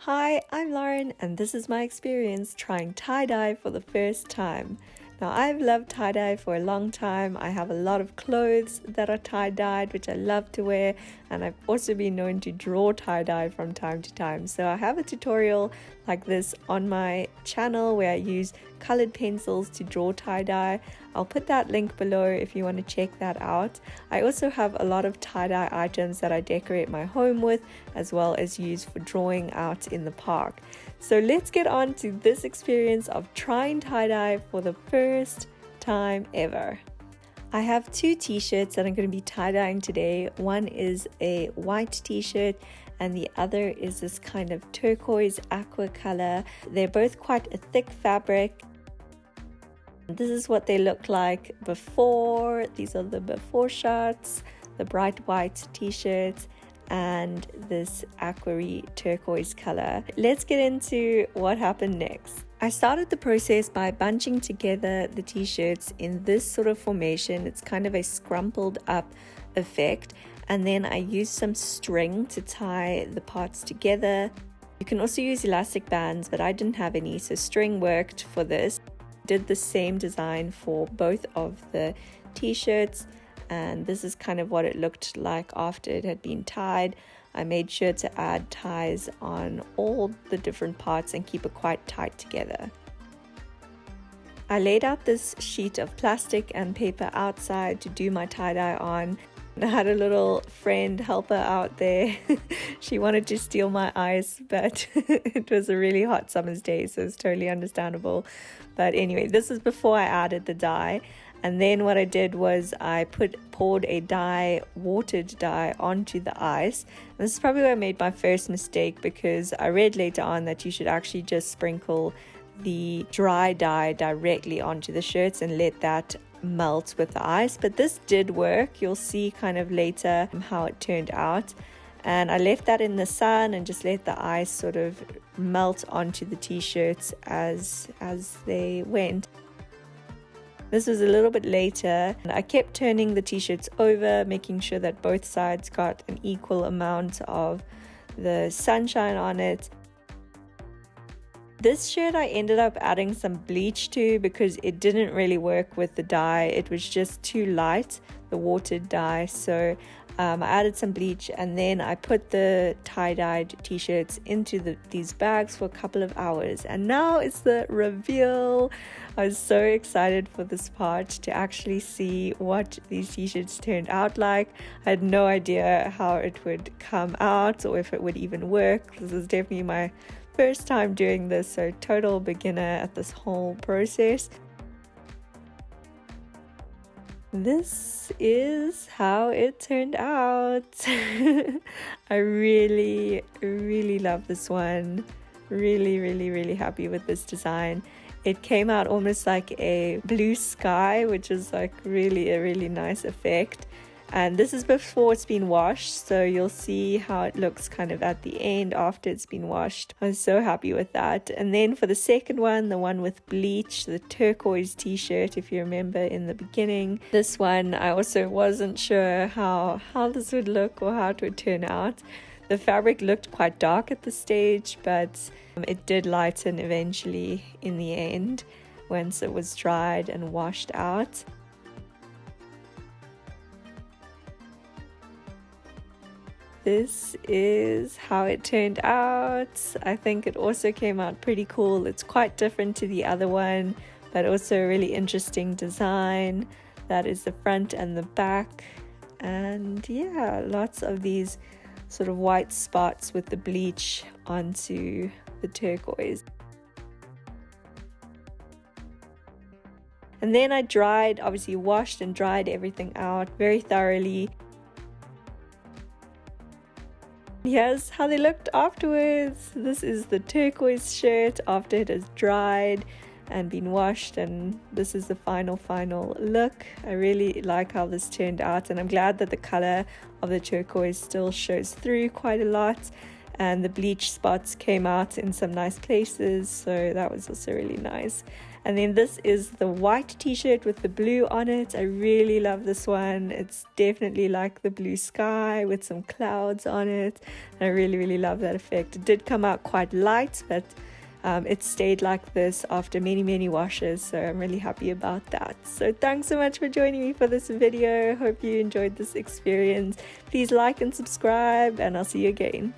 Hi, I'm Lauren, and this is my experience trying tie-dye for the first time. Now, I've loved tie-dye for a long time. I have a lot of clothes that are tie-dyed, which I love to wear, and I've also been known to draw tie-dye from time to time. So I have a tutorial like this on my channel where I use colored pencils to draw tie-dye. I'll put that link below if you want to check that out. I also have a lot of tie-dye items that I decorate my home with, as well as use for drawing out in the park. So let's get on to this experience of trying tie-dye for the first time ever. I have two t-shirts that I'm going to be tie-dyeing today. One is a white t-shirt and the other is this kind of turquoise aqua color. They're both quite a thick fabric. This is what they look like before. These are the before shots, the bright white t-shirts and this aqua turquoise color. Let's get into what happened next. I started the process by bunching together the t-shirts in this sort of formation. It's kind of a scrumpled up effect, and then I used some string to tie the parts together. You can also use elastic bands, but I didn't have any, so string worked for this. Did the same design for both of the t-shirts, and this is kind of what it looked like after it had been tied. I made sure to add ties on all the different parts and keep it quite tight together. I laid out this sheet of plastic and paper outside to do my tie-dye on. I had a little friend helper out there. She wanted to steal my ice, but it was a really hot summer's day, so it's totally understandable. But anyway, this is before I added the dye. And then what I did was I poured a watered dye onto the ice. And this is probably where I made my first mistake, because I read later on that you should actually just sprinkle the dry dye directly onto the shirts and let that melt with the ice. But this did work. You'll see kind of later how it turned out. And I left that in the sun and just let the ice sort of melt onto the t-shirts as they went. This was a little bit later. I kept turning the t-shirts over, making sure that both sides got an equal amount of the sunshine on it. This shirt I ended up adding some bleach to because it didn't really work with the dye. It was just too light, the watered dye. So I added some bleach, and then I put the tie-dyed t-shirts into these bags for a couple of hours. And now it's the reveal. I was so excited for this part to actually see what these t-shirts turned out like. I had no idea how it would come out or if it would even work. This is definitely my first time doing this, so total beginner at this whole process. This is how it turned out. I really love this one. Really happy with this design. It came out almost like a blue sky, which is like a really nice effect. And this is before it's been washed, so you'll see how it looks kind of at the end after it's been washed. I was so happy with that. And then for the second one, the one with bleach, the turquoise t-shirt, if you remember in the beginning, this one I also wasn't sure how this would look or how it would turn out. The fabric looked quite dark at the stage, but it did lighten eventually in the end once it was dried and washed out. This is how it turned out. I think it also came out pretty cool. It's quite different to the other one, but also a really interesting design. That is the front and the back. And yeah, lots of these sort of white spots with the bleach onto the turquoise. And then I obviously washed and dried everything out very thoroughly. Here's how they looked afterwards. This is the turquoise shirt after it has dried and been washed, and this is the final look. I really like how this turned out, and I'm glad that the color of the turquoise still shows through quite a lot. and the bleach spots came out in some nice places, so that was also really nice. And then this is the white t-shirt with the blue on it. I really love this one. It's definitely like the blue sky with some clouds on it. I really love that effect. It did come out quite light, but it stayed like this after many washes, so I'm really happy about that. So thanks so much for joining me for this video. Hope you enjoyed this experience. Please like and subscribe, and I'll see you again.